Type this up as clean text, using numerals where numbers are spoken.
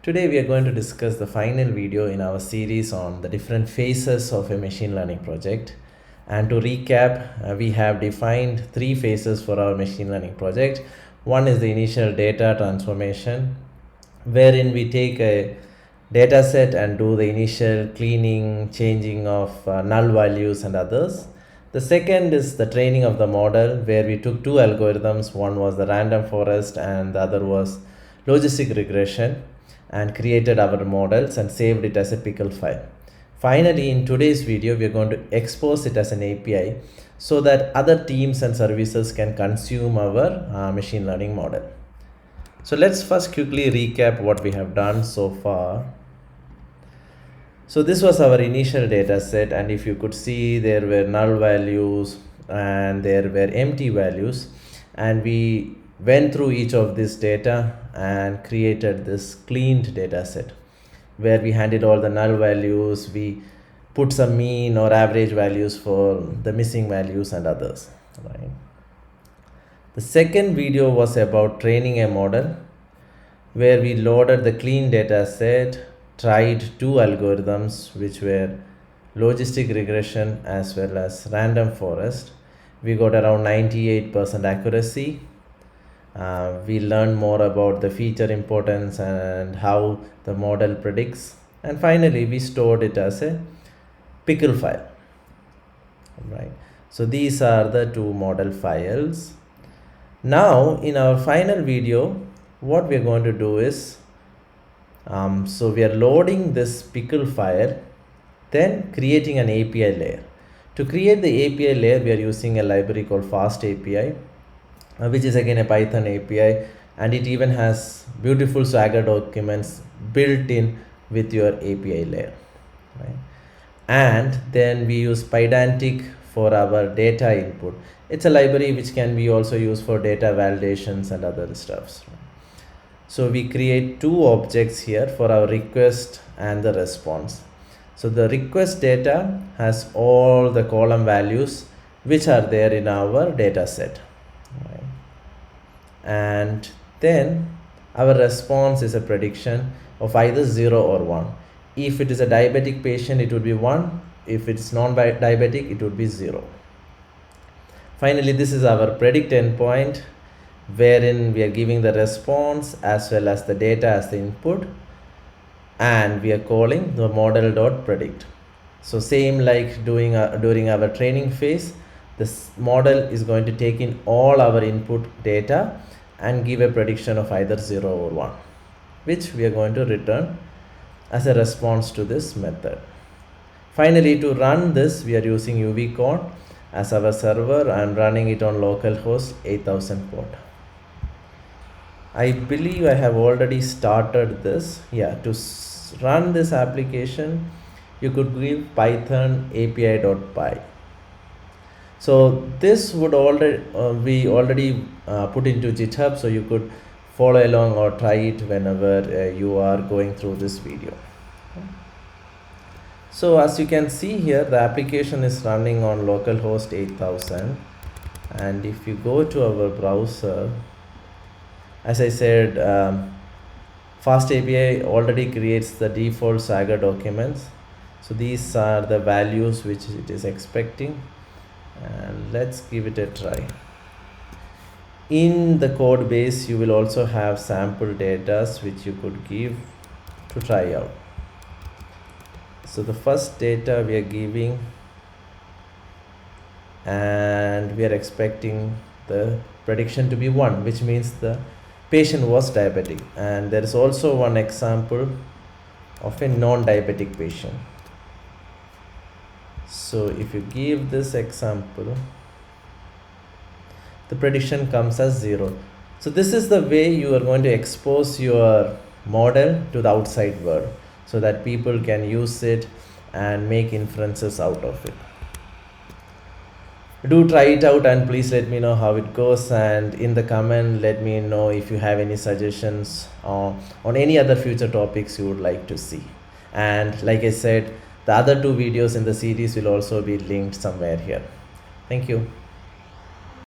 Today we are going to discuss the final video in our series on the different phases of a machine learning project. And to recap, we have defined three phases for our machine learning project. One is the initial data transformation, wherein we take a data set and do the initial cleaning, changing of null values and others. The second is the training of the model, where we took two algorithms. One was the random forest and the other was logistic regression, and created our models and saved it as a pickle file. Finally, in today's video, we are going to expose it as an API so that other teams and services can consume our machine learning model. So let's first quickly recap what we have done so far. So this was our initial data set, and if you could see, there were null values and there were empty values, and we went through each of this data and created this cleaned data set where we handed all the null values, we put some mean or average values for the missing values and others, right? The second video was about training a model, where we loaded the clean data set, tried two algorithms which were logistic regression as well as random forest. We got around 98% accuracy. We learned more about the feature importance and how the model predicts, and finally we stored it as a pickle file, right? So these are the two model files. Now in our final video, what we are going to do is so we are loading this pickle file, then creating an API layer. To create the API layer, we are using a library called Fast API, which is again a Python API, and it even has beautiful Swagger documents built in with your API layer, right? And then we use Pydantic for our data input. It's a library which can be also used for data validations and other stuffs. So we create two objects here for our request and the response. So the request data has all the column values which are there in our data set, right? And then our response is a prediction of either 0 or 1. If it is a diabetic patient, it would be 1. If it's non-diabetic, it would be 0. Finally, this is our predict endpoint, wherein we are giving the response as well as the data as the input, and we are calling the model.predict. So same like during our training phase, this model is going to take in all our input data and give a prediction of either 0 or 1, which we are going to return as a response to this method. Finally, to run this, we are using UVCon as our server and running it on localhost 8000 port. I believe I have already started this. Yeah, to run this application, you could give python api.py. So this would already we already put into GitHub, so you could follow along or try it whenever you are going through this video. So as you can see here, the application is running on localhost 8000, and if you go to our browser, as I said, Fast API already creates the default Swagger documents. So these are the values which it is expecting, and let's give it a try. In the code base, you will also have sample data which you could give to try out. So the first data we are giving, and we are expecting the prediction to be 1, which means the patient was diabetic. And there is also one example of a non-diabetic patient. So if you give this example, the prediction comes as 0. So this is the way you are going to expose your model to the outside world, so that people can use it and make inferences out of it. Do try it out and please let me know how it goes, and in the comment let me know if you have any suggestions on any other future topics you would like to see. And like I said, the other two videos in the series will also be linked somewhere here. Thank you.